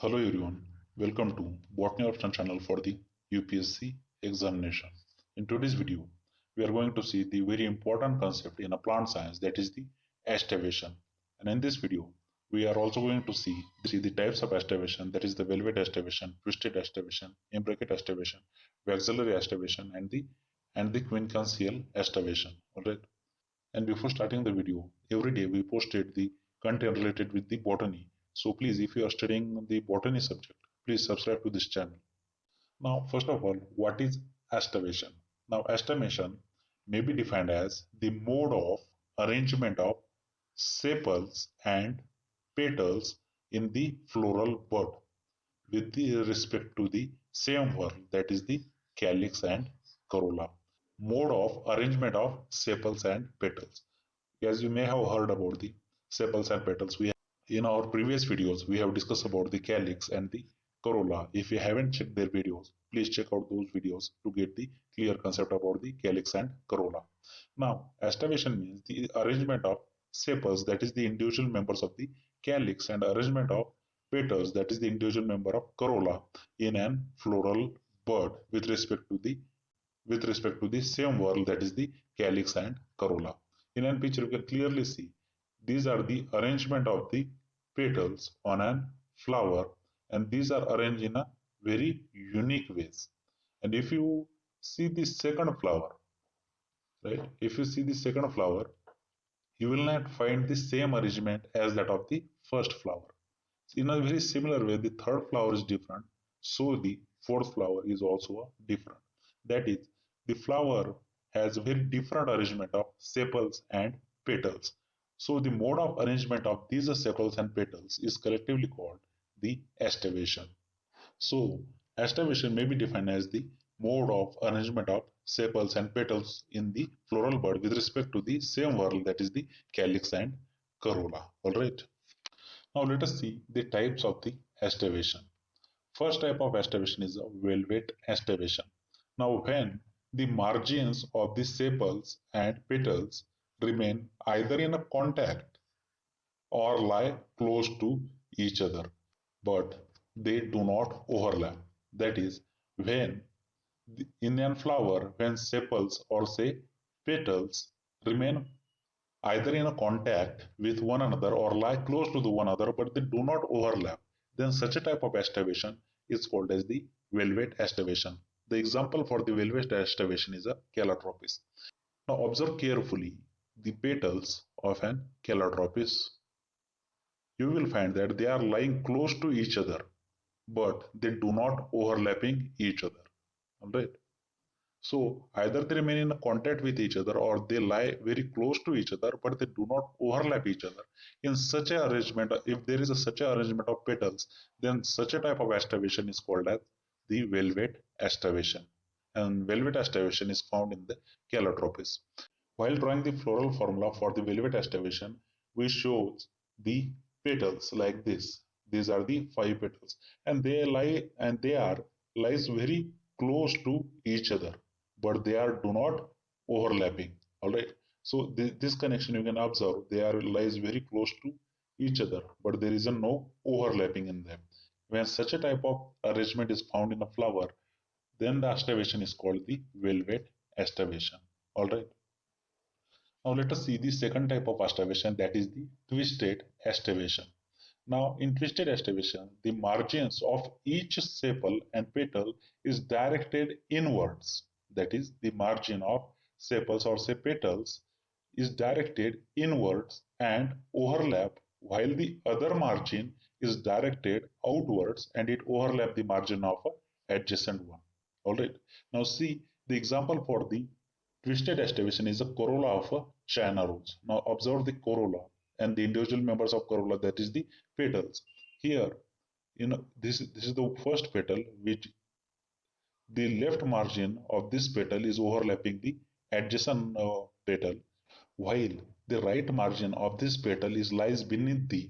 Hello everyone, welcome to Botany Option channel for the UPSC examination. In today's video, we are going to see the very important concept in a plant science, that is the aestivation. And in this video, we are also going to see the types of aestivation, that is the Valvate Aestivation, Twisted Aestivation, Imbricate Aestivation, Vexillary Aestivation, and the Quincuncial Aestivation. Alright. And before starting the video, every day we posted the content related with the botany. So please, if you are studying the botany subject, please subscribe to this channel. Now, first of all, what is aestivation? Now, aestivation may be defined as the mode of arrangement of sepals and petals in the floral bud with the respect to the same whorl, that is the calyx and corolla. Mode of arrangement of sepals and petals. As you may have heard about the sepals and petals, in our previous videos we have discussed about the calyx and the corolla. If you haven't checked their videos, please check out those videos to get the clear concept about the calyx and corolla. Now, aestivation means the arrangement of sepals, that is the individual members of the calyx, and arrangement of petals, that is the individual member of corolla, in an floral bud with respect to the same whorl, that is the calyx and corolla. In an picture, you can clearly see these are the arrangement of the petals on an flower, and these are arranged in a very unique ways. And if you see the second flower, right? If you see the second flower, you will not find the same arrangement as that of the first flower. In a very similar way, the third flower is different, so the fourth flower is also different. That is, the flower has a very different arrangement of sepals and petals. So the mode of arrangement of these sepals and petals is collectively called the aestivation. So aestivation may be defined as the mode of arrangement of sepals and petals in the floral bud with respect to the same whorl, that is the calyx and corolla. Alright. Now let us see the types of the aestivation. First type of aestivation is a Valvate Aestivation. Now when the margins of the sepals and petals remain either in a contact or lie close to each other, but they do not overlap. That is, when in a flower, when sepals or say petals remain either in a contact with one another or lie close to the one another, but they do not overlap, then such a type of aestivation is called as the Valvate Aestivation. The example for the Valvate Aestivation is a Calotropis. Now observe carefully the petals of an Calotropis. You will find that they are lying close to each other, but they do not overlapping each other. Alright. So either they remain in contact with each other or they lie very close to each other, but they do not overlap each other. In such a arrangement, if there is such a arrangement of petals, then such a type of aestivation is called as the Valvate Aestivation. And Valvate Aestivation is found in the Calotropis. While drawing the floral formula for the Valvate Aestivation, we show the petals like this. These are the five petals, and they are lies very close to each other, but they are do not overlapping. All right. So this connection you can observe, they are lies very close to each other, but there is no overlapping in them. When such a type of arrangement is found in a flower, then the aestivation is called the Valvate Aestivation. All right. Now let us see the second type of aestivation, that is the twisted aestivation. Now in twisted aestivation, the margins of each sepal and petal is directed inwards. That is, the margin of sepals or say petals is directed inwards and overlap, while the other margin is directed outwards and it overlap the margin of a adjacent one. Alright. Now see the example for the twisted aestivation is a Corolla of China rose. Now observe the corolla and the individual members of corolla, that is the petals. Here, this is the first petal, which the left margin of this petal is overlapping the adjacent petal, while the right margin of this petal is lies beneath the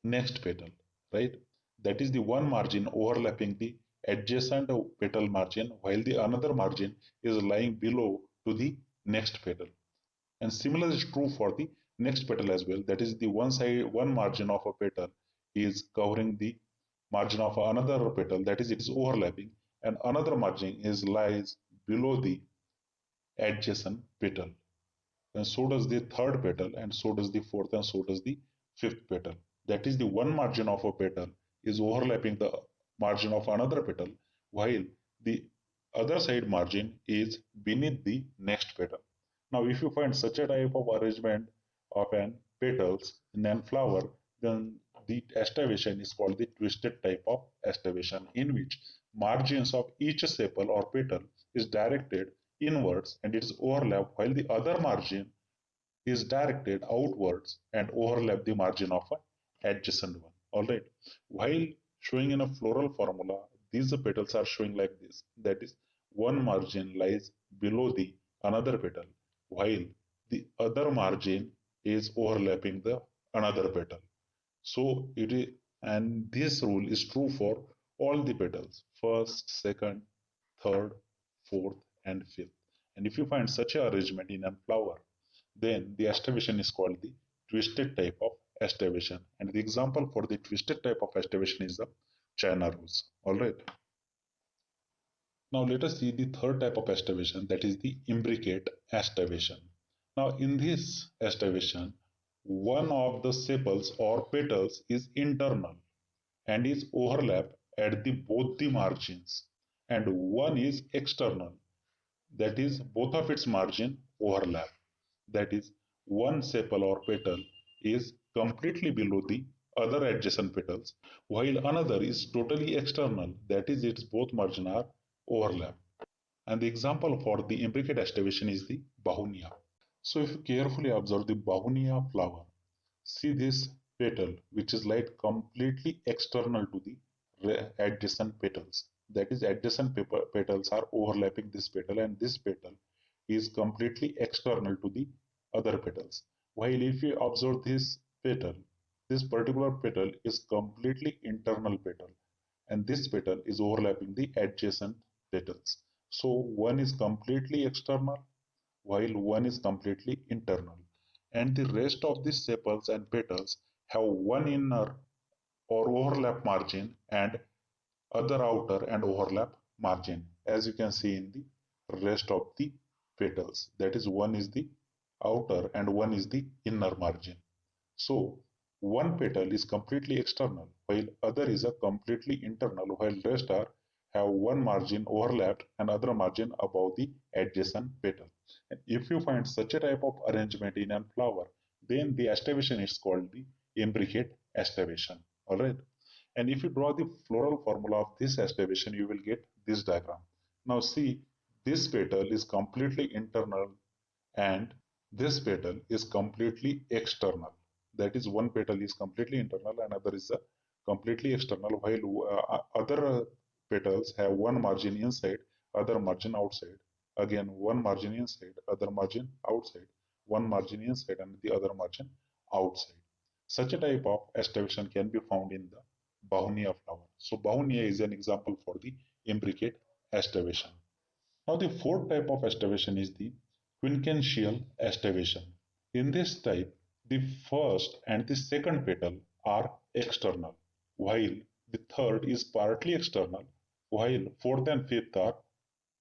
next petal, right? That is the one margin overlapping the adjacent petal margin, while the another margin is lying below to the next petal. And similar is true for the next petal as well. That is the one margin of a petal is covering the margin of another petal, that is, it is overlapping, and another margin is lies below the adjacent petal. And so does the third petal, and so does the fourth, and so does the fifth petal. That is, the one margin of a petal is overlapping the margin of another petal, while the other side margin is beneath the next petal. Now, if you find such a type of arrangement of an petals in an flower, then the aestivation is called the twisted type of aestivation, in which margins of each sepal or petal is directed inwards and it is overlapped, while the other margin is directed outwards and overlap the margin of an adjacent one. All right. While showing in a floral formula, these petals are showing like this. That is, one margin lies below the another petal, while the other margin is overlapping the another petal. So it is, and this rule is true for all the petals: first, second, third, fourth, and fifth. And if you find such a arrangement in a flower, then the aestivation is called the twisted type of aestivation. And the example for the twisted type of aestivation is the China rose. All right. Now let us see the third type of aestivation, that is the imbricate aestivation. Now in this aestivation, one of the sepals or petals is internal and is overlapped at the both the margins, and one is external, that is both of its margin overlap. That is, one sepal or petal is completely below the other adjacent petals, while another is totally external, that is, its both margin are overlap. And the example for the imbricate aestivation is the Bahunia. So if you carefully observe the Bahunia flower, see this petal which is like completely external to the adjacent petals. That is, adjacent petals are overlapping this petal, and this petal is completely external to the other petals. While if you observe this petal, this particular petal is completely internal petal, and this petal is overlapping the adjacent petals. So one is completely external while one is completely internal, and the rest of the sepals and petals have one inner or overlap margin and other outer and overlap margin, as you can see in the rest of the petals. That is, one is the outer and one is the inner margin. So one petal is completely external while other is a completely internal, while rest are have one margin overlapped and other margin above the adjacent petal. And if you find such a type of arrangement in a flower, then the aestivation is called the imbricate aestivation. All right. And if you draw the floral formula of this aestivation, you will get this diagram. Now see, this petal is completely internal and this petal is completely external. That is, one petal is completely internal and other is completely external, while other petals have one margin inside, other margin outside. Again, one margin inside, other margin outside, one margin inside and the other margin outside. Such a type of aestivation can be found in the Bahunia flower. So Bahunia is an example for the imbricate aestivation. Now the fourth type of aestivation is the Quincuncial Aestivation. In this type, the first and the second petal are external, while the third is partly external, while fourth and fifth are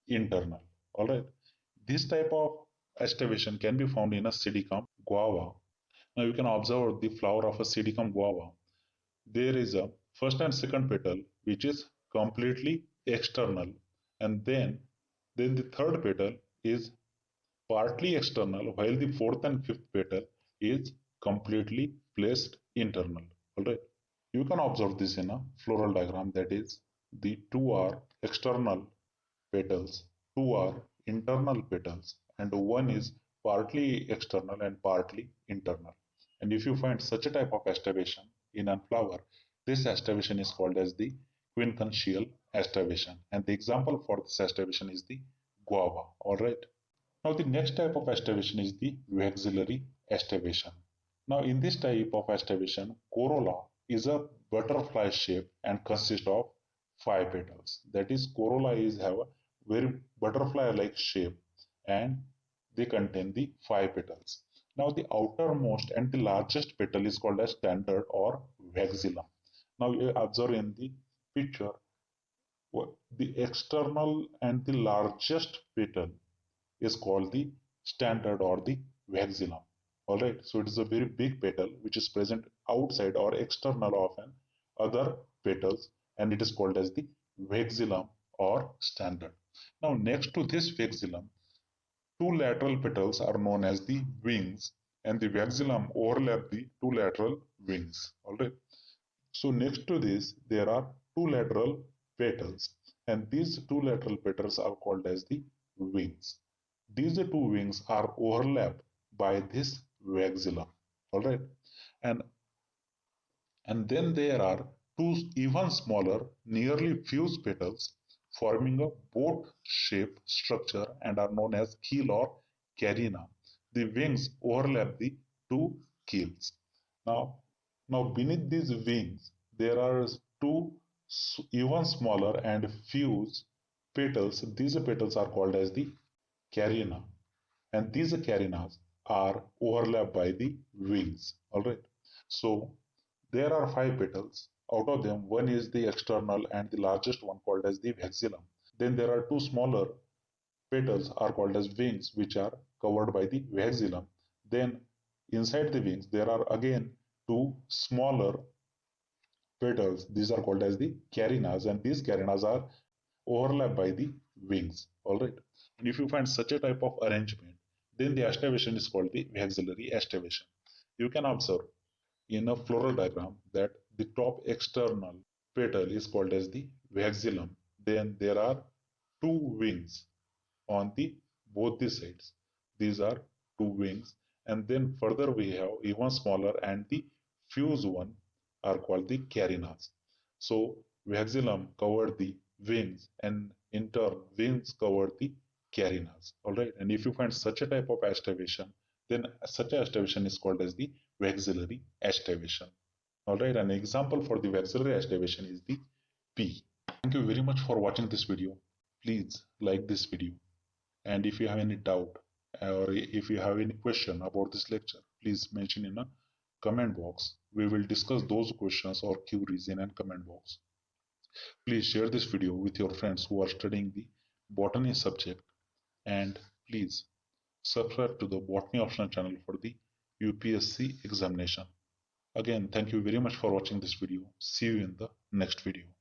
internal. All right. This type of aestivation can be found in a Psidiacum guava. Now you can observe the flower of a Psidiacum guava. There is a first and second petal which is completely external, and then the third petal is partly external, while the fourth and fifth petal is completely placed internal. All right. You can observe this in a floral diagram, that is, the two are external petals, two are internal petals, and one is partly external and partly internal. And if you find such a type of aestivation in a flower, this aestivation is called as the Quincuncial Aestivation. And the example for this aestivation is the guava. All right. Now the next type of aestivation is the Vexillary Aestivation. Now in this type of aestivation, corolla is a butterfly shape and consists of five petals. That is, corolla is have a very butterfly-like shape and they contain the five petals. Now the outermost and the largest petal is called as standard or vexillum. Now you observe in the picture, the external and the largest petal is called the standard or the vexillum. All right, so it is a very big petal which is present outside or external of an other petals, and it is called as the vexillum or standard. Now, next to this vexillum, two lateral petals are known as the wings, and the vexillum overlap the two lateral wings. All right. So next to this, there are two lateral petals, and these two lateral petals are called as the wings. These two wings are overlapped by this vexillum. All right, and and then there are two even smaller, nearly fused petals forming a boat-shaped structure and are known as keel or carina. The wings overlap the two keels. Now, now beneath these wings, there are two even smaller and fused petals. These petals are called as the carina, and these carinas are overlapped by the wings. All right. So there are five petals. Out of them, one is the external and the largest one called as the vexillum. Then there are two smaller petals are called as wings, which are covered by the vexillum. Then inside the wings, there are again two smaller petals. These are called as the carinas, and these carinas are overlapped by the wings. All right. And if you find such a type of arrangement, then the aestivation is called the Vexillary Aestivation. You can observe in a floral diagram that the top external petal is called as the vexillum. Then there are two wings on the both the sides. These are two wings, and then further we have even smaller and the fused one are called the carinas. So vexillum covered the wings, and in turn wings covered the carinas. All right, and if you find such a type of aestivation, then such a aestivation is called as the vexillary aestivation. All right, an example for the vexillary aestivation is the P. Thank you very much for watching this video. Please like this video. And if you have any doubt or if you have any question about this lecture, please mention in a comment box. We will discuss those questions or queries in a comment box. Please share this video with your friends who are studying the botany subject, and please subscribe to the botany optional channel for the UPSC examination. Again, thank you very much for watching this video. See you in the next video.